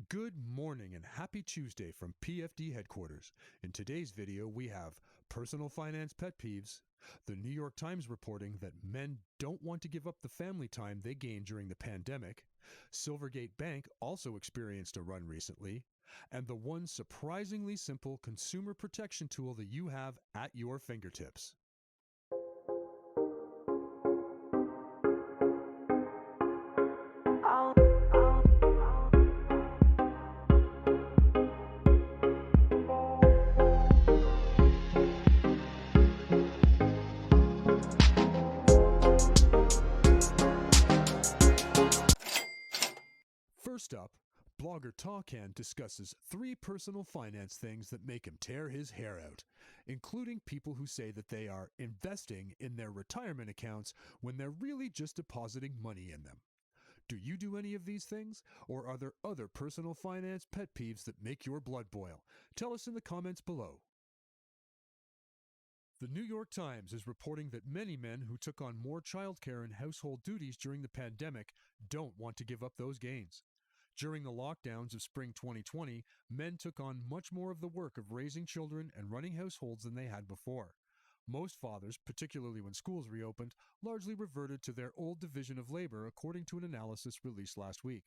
Good morning and happy Tuesday from PFD headquarters. In today's video, we have personal finance pet peeves, the New York Times reporting that men don't want to give up the family time they gained during the pandemic, Silvergate Bank also experienced a run recently, and the one surprisingly simple consumer protection tool that you have at your fingertips. First up, blogger Tawcan discusses 3 personal finance things that make him tear his hair out, including people who say that they are investing in their retirement accounts when they're really just depositing money in them. Do you do any of these things, or are there other personal finance pet peeves that make your blood boil? Tell us in the comments below. The New York Times is reporting that many men who took on more childcare and household duties during the pandemic don't want to give up those gains. During the lockdowns of spring 2020, men took on much more of the work of raising children and running households than they had before. Most fathers, particularly when schools reopened, largely reverted to their old division of labor according to an analysis released last week.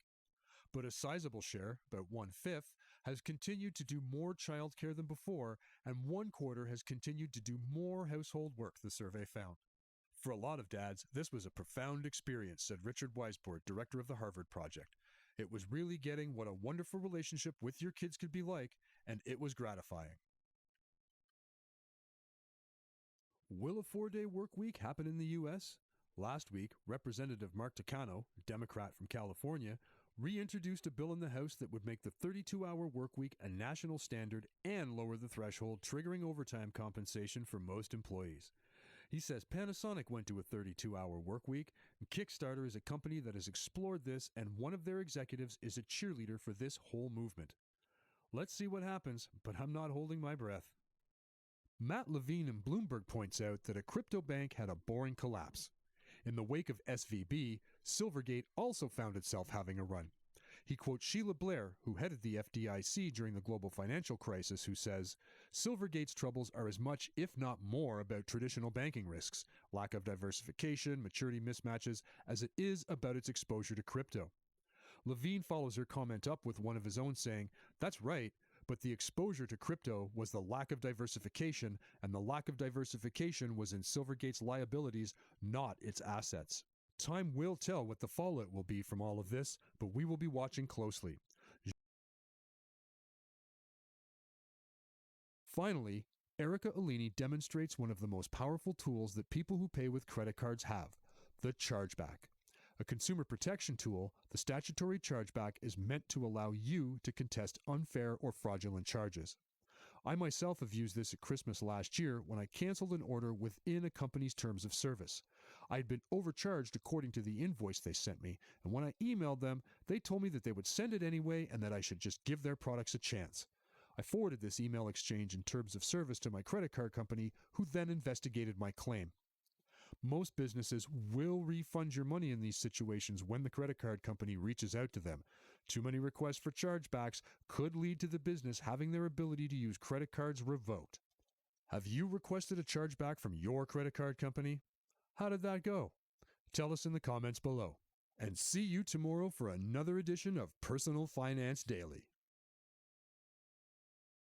But a sizable share, about 1/5, has continued to do more childcare than before, and 1/4 has continued to do more household work, the survey found. For a lot of dads, this was a profound experience, said Richard Weisbord, director of the Harvard Project. It was really getting what a wonderful relationship with your kids could be like, and it was gratifying. Will a 4-day work week happen in the U.S.? Last week, Representative Mark Tawcan, Democrat from California, reintroduced a bill in the House that would make the 32-hour work week a national standard and lower the threshold triggering overtime compensation for most employees. He says Panasonic went to a 32-hour work week, and Kickstarter is a company that has explored this, and one of their executives is a cheerleader for this whole movement. Let's see what happens, but I'm not holding my breath. Matt Levine in Bloomberg points out that a crypto bank had a boring collapse. In the wake of SVB, Silvergate also found itself having a run. He quotes Sheila Blair, who headed the FDIC during the global financial crisis, who says, Silvergate's troubles are as much, if not more, about traditional banking risks, lack of diversification, maturity mismatches, as it is about its exposure to crypto. Levine follows her comment up with one of his own saying, that's right, but the exposure to crypto was the lack of diversification, and the lack of diversification was in Silvergate's liabilities, not its assets. Time will tell what the fallout will be from all of this, but we will be watching closely. Finally, Erica Alini demonstrates one of the most powerful tools that people who pay with credit cards have, the chargeback. A consumer protection tool, the statutory chargeback is meant to allow you to contest unfair or fraudulent charges. I myself have used this at Christmas last year when I canceled an order within a company's terms of service. I had been overcharged according to the invoice they sent me, and when I emailed them, they told me that they would send it anyway and that I should just give their products a chance. I forwarded this email exchange in terms of service to my credit card company, who then investigated my claim. Most businesses will refund your money in these situations when the credit card company reaches out to them. Too many requests for chargebacks could lead to the business having their ability to use credit cards revoked. Have you requested a chargeback from your credit card company? How did that go? Tell us in the comments below. And see you tomorrow for another edition of Personal Finance Daily.